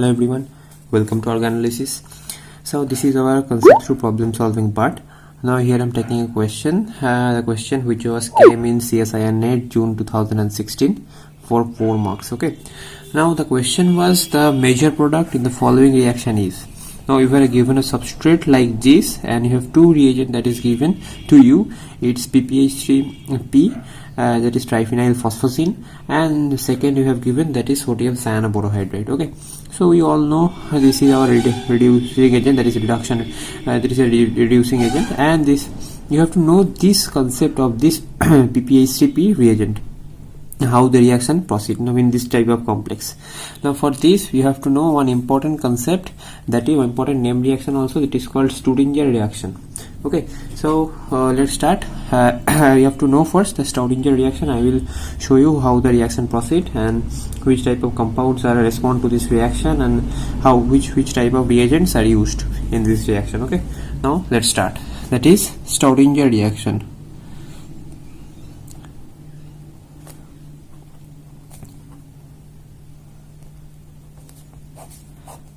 Hello everyone, welcome to Organolysis. So this is our conceptual problem solving part. Now here I'm taking a question, the question which came in CSIR NET June 2016 for 4 marks. Okay. Now the question was the major product in the following reaction is. Now if you are given a substrate like this and you have two reagent that is given to you, it's PPH3P, that is triphenyl phosphocene, and the second you have given that is sodium cyanoborohydride. Okay, so we all know this is our reducing agent, that is reduction, there is a reducing agent, and this you have to know this concept of this PPH3P reagent, how the reaction proceed now in this type of complex. Now for this we have to know one important concept, that is important name reaction also, that is called Staudinger reaction. Okay, so let's start. You have to know first the Staudinger reaction. I will show you how the reaction proceed and which type of compounds are respond to this reaction and how which type of reagents are used in this reaction. Okay, now let's start. That is Staudinger reaction.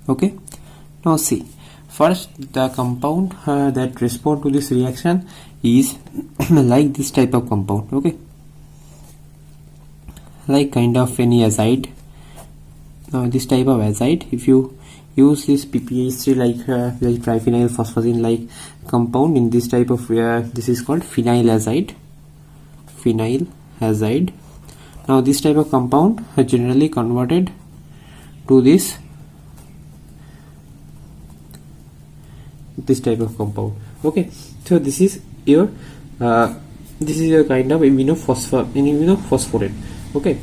Okay, now see, first the compound that respond to this reaction is like this type of compound. Okay, like kind of any azide. Now this type of azide, if you use this PPH3 like triphenyl phosphocene like compound in this type of this is called phenyl azide. Now this type of compound are generally converted to this type of compound. Okay, so this is your kind of immunophosphorant. Okay,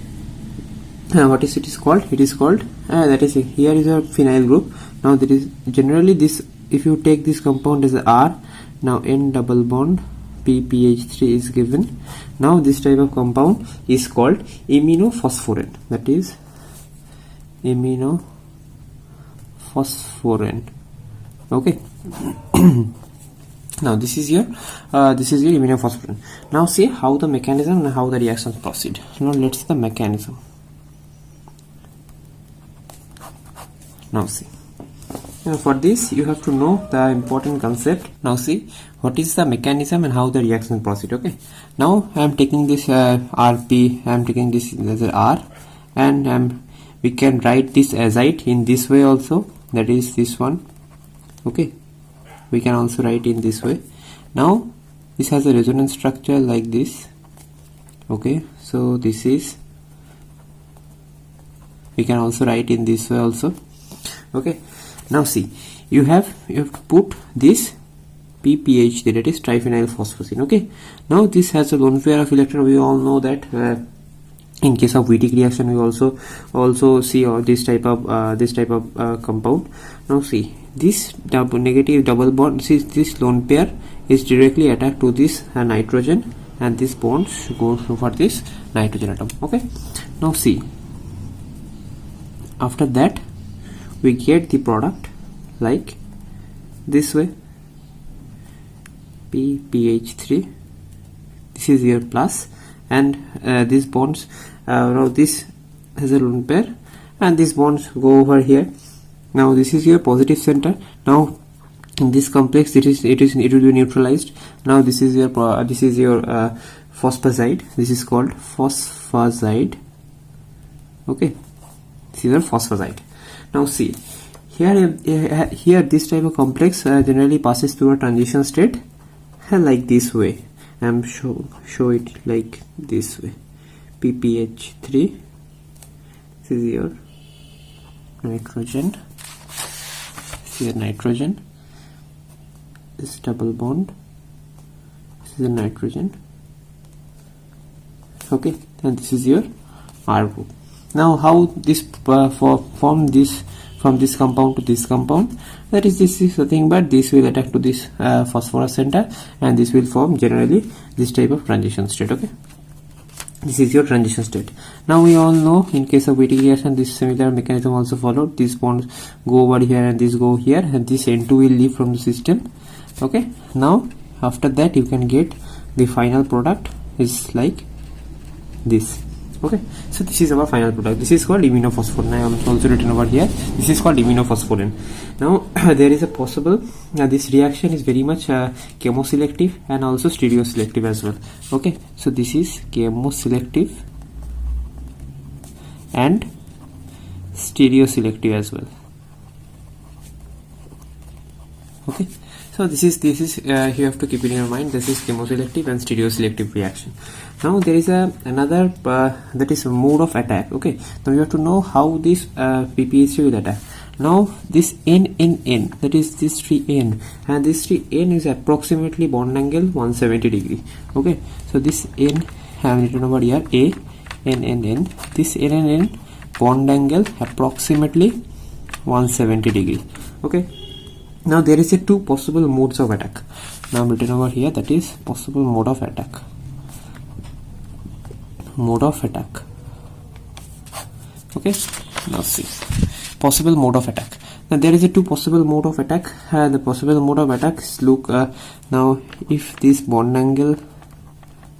what is it is called? It is called that is here is a phenyl group. Now there is generally this, if you take this compound as R, now N double bond PPH3 is given. Now this type of compound is called immunophosphorant, that is immunophosphorant. Okay. Now this is your immunophosphorant. Now see how the mechanism and how the reactions proceed. Now let's see the mechanism. Now see, for this you have to know the important concept. Now see what is the mechanism and how the reaction proceed. Okay, now I am taking this RP, I am taking this as a R, and we can write this azide in this way also, that is this one. Okay, we can also write in this way. Now this has a resonance structure like this. Okay, so this is, we can also write in this way also. Okay, now see, you have to put this PPH, that is triphenyl phosphocene. Okay, now this has a lone pair of electron. We all know that in case of Wittig reaction we also see this type of compound. Now see, this negative double bond, see this lone pair is directly attached to this nitrogen, and this bonds go for this nitrogen atom. Okay, now see, after that we get the product like this way, PPH3, this is your plus, and these bonds now this has a lone pair and these bonds go over here. Now this is your positive center. Now in this complex it will be neutralized. Now this is your phosphazide. This is called phosphazide. Okay, this is your phosphazide. Now see, here this type of complex generally passes through a transition state like this way. I'm show it like this way. PPH3, this is your nitrogen, this double bond, this is a nitrogen. Okay, and this is your R group. Now how this form this from this compound to this compound, that is, this is nothing but this will attack to this phosphorus center, and this will form generally this type of transition state. Okay, this is your transition state. Now we all know in case of Wittig reaction this similar mechanism also followed. These bonds go over here and this go here, and this N2 will leave from the system. Okay, now after that you can get the final product is like this. Okay, so this is our final product. This is called immunophosphorin. I am also written over here. This is called immunophosphorin. Now there is a possible this reaction is very much chemoselective and also stereoselective as well. Okay, so this is chemoselective and stereoselective as well. Okay, so this is you have to keep in your mind, this is chemoselective and stereoselective reaction. Now there is another that is a mode of attack. Okay, now you have to know how this PPH will attack. Now this N, that is this 3N, and this 3N is approximately bond angle 170 degree. Okay, so this N I have written over here, A N, this N bond angle approximately 170 degree. Okay, now there is a two possible modes of attack. Now written over here, that is possible mode of attack. Okay, now see possible mode of attack. Now there is a two possible mode of attack. The possible mode of attack is now if this bond angle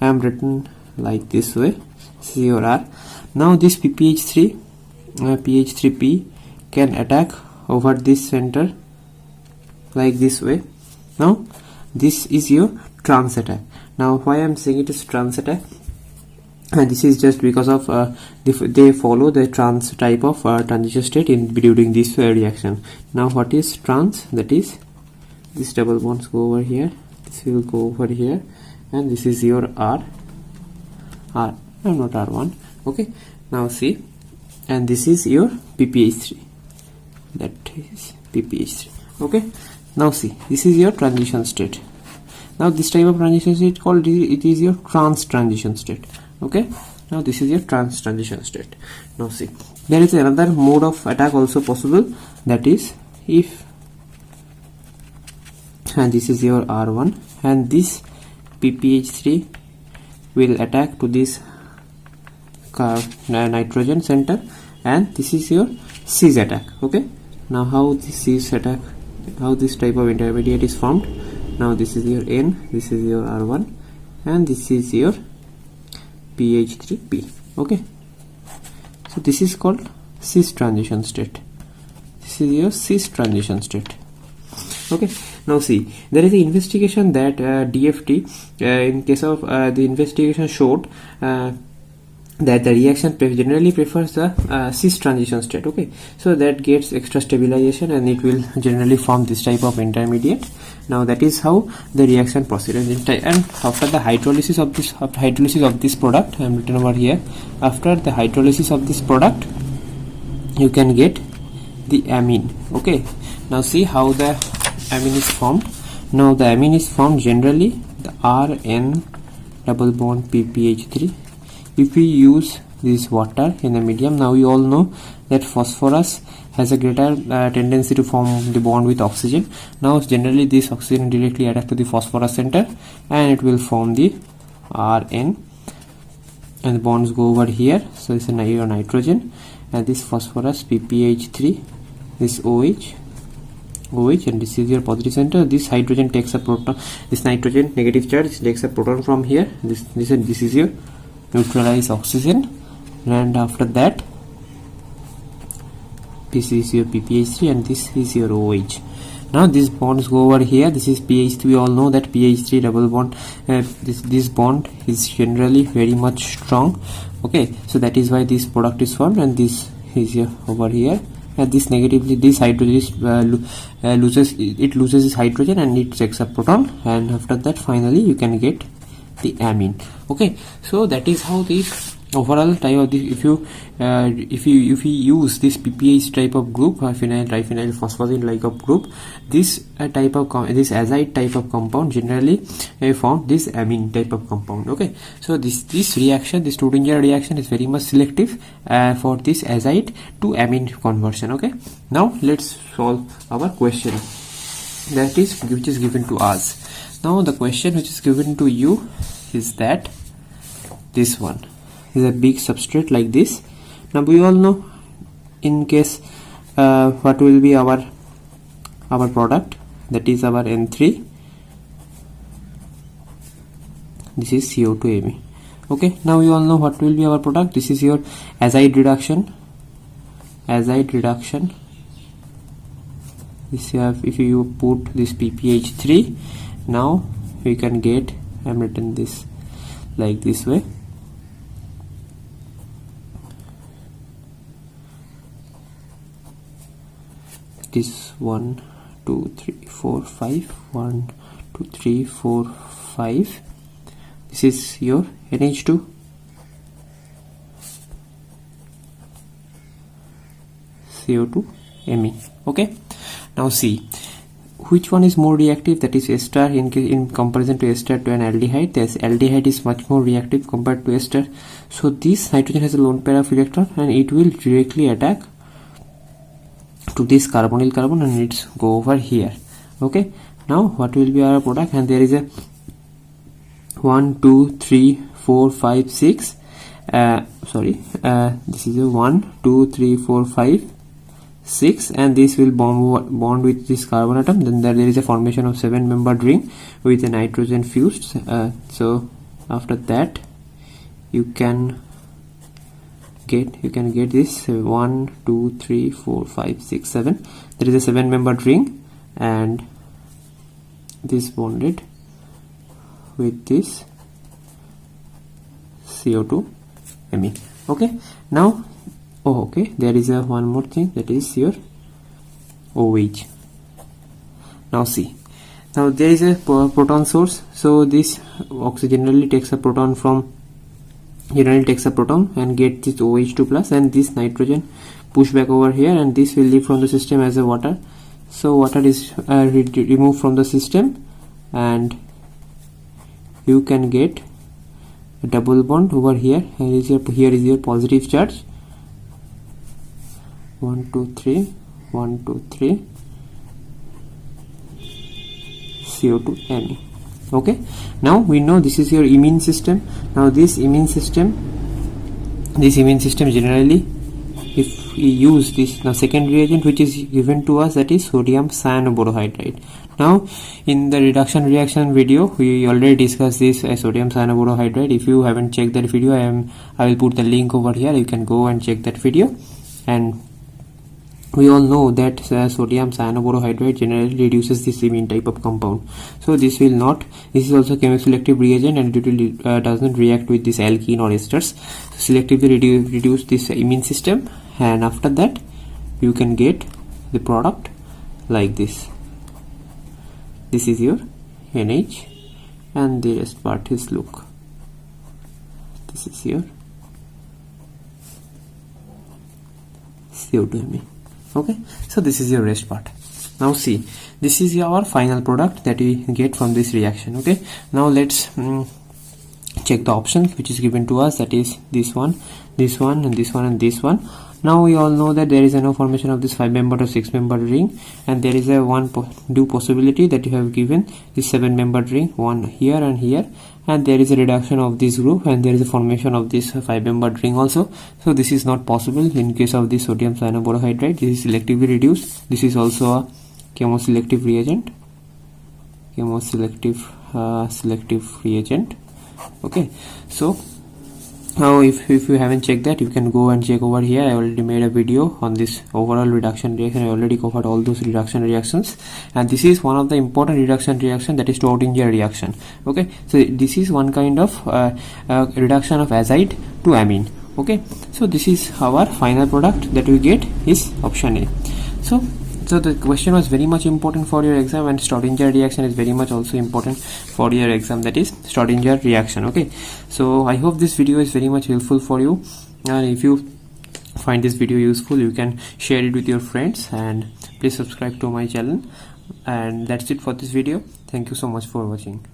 I am written like this way, C or R. Now this PPH3 PH3P can attack over this center like this way. Now this is your trans attack. Now why I am saying it is trans attack, and this is just because of they follow the trans type of transition state in during this reaction. Now what is trans? That is this double bonds go over here, this will go over here, and this is your R not R1. Okay, now see, and this is your PPH3, that is PPH3. Okay, now see, this is your transition state. Now this type of transition state called it is your trans transition state. Okay, now this is your trans transition state. Now see, there is another mode of attack also possible, that is if, and this is your R1, and this PPH3 will attack to this nitrogen center, and this is your cis attack. Okay, now how this cis attack, how this type of intermediate is formed. Now this is your N, this is your R1, and this is your PH3P. Okay, so this is called cis transition state. This is your cis transition state. Okay, now see, there is an investigation that DFT in case of the investigation showed that the reaction generally prefers the cis transition state. Okay, so that gets extra stabilization and it will generally form this type of intermediate. Now that is how the reaction proceeds. And after the hydrolysis of this product, I am written over here, after the hydrolysis of this product you can get the amine. Okay, now see how the amine is formed. Now the amine is formed generally the RN double bond PPH3. If we use this water in the medium, now you all know that phosphorus has a greater tendency to form the bond with oxygen. Now generally this oxygen directly attacks to the phosphorus center and it will form the RN, and the bonds go over here. So it's a nitrogen, and this phosphorus PPH3, this OH, and this is your positive center. This hydrogen takes a proton, this nitrogen negative charge takes a proton from here. This is your neutralize oxygen, and after that this is your PPH3 and this is your OH. Now these bonds go over here. This is PH3. We all know that PH3 double bond, this bond is generally very much strong. Okay, so that is why this product is formed, and this is here over here, and this negatively, this hydrogen loses its hydrogen and it takes a proton, and after that finally you can get the amine. Okay, so that is how the overall type of this, if you use this PPH type of group, phenyl triphenyl phosphazine like of group, this type of this azide type of compound generally form this amine type of compound. Okay, so this reaction, this Schrodinger reaction is very much selective for this azide to amine conversion. Okay, now let's solve our question that is which is given to us. Now the question which is given to you is that this one is a big substrate like this. Now we all know in case what will be our product, that is our N3, this is CO2 Me. Okay, now you all know what will be our product. This is your azide reduction. This you have, if you put this PPH3, now we can get, I'm written this like this way. This 1 2 3 4 5 1 2 3 4 5. This is your NH2. CO2 Me. Okay, now see which one is more reactive, that is ester in comparison to ester to an aldehyde. This aldehyde is much more reactive compared to ester. So this nitrogen has a lone pair of electron and it will directly attack to this carbonyl carbon and it's go over here. Okay, now what will be our product? And there is a 1 2 3 4 5 6 this is a 1 2 3 4 5 6, and this will bond with this carbon atom. Then there is a formation of 7-membered ring with a nitrogen fused. So after that you can get this 1 2 3 4 5 6 7. There is a 7-membered ring and this bonded with this CO2 Me. Okay, now there is a one more thing, that is your OH. Now see, now there is a proton source. So this oxygen generally takes a proton and get this OH2 plus, and this nitrogen push back over here, and this will leave from the system as a water. So water is removed from the system and you can get a double bond over here. Here is your positive charge. 1 2 3 1 2 3 CO2 Me. Okay, now we know this is your immune system. Now this immune system generally, if we use this now second reagent which is given to us, that is sodium cyanoborohydride. Now in the reduction reaction video we already discussed this sodium cyanoborohydride. If you haven't checked that video, I will put the link over here. You can go and check that video. And we all know that sodium cyanoborohydride generally reduces this imine type of compound. So this will not, this is also chemoselective reagent and it will does not react with this alkene or esters. So selectively reduce this immune system, and after that you can get the product like this. This is your NH and the rest part is, look, this is your CO2 Me. Okay, so this is your rest part. Now see, this is our final product that we get from this reaction. Okay, now let's check the options which is given to us, that is this one and this one and this one. Now we all know that there is no formation of this 5-membered or 6-membered ring, and there is a due possibility that you have given this 7-membered ring, one here and here, and there is a reduction of this group and there is a formation of this 5-membered ring also. So this is not possible in case of this sodium cyanoborohydride. This is selectively reduced. This is also a chemoselective reagent, selective reagent. Okay, so now if you haven't checked that, you can go and check over here. I already made a video on this overall reduction reaction. I already covered all those reduction reactions, and this is one of the important reduction reaction, that is Schrodinger reaction. Okay, so this is one kind of reduction of azide to amine. Okay, so this is our final product that we get is option A. So the question was very much important for your exam, and Schrodinger reaction is very much also important for your exam, that is Schrodinger reaction. Okay, so I hope this video is very much helpful for you, and if you find this video useful, you can share it with your friends, and please subscribe to my channel. And that's it for this video. Thank you so much for watching.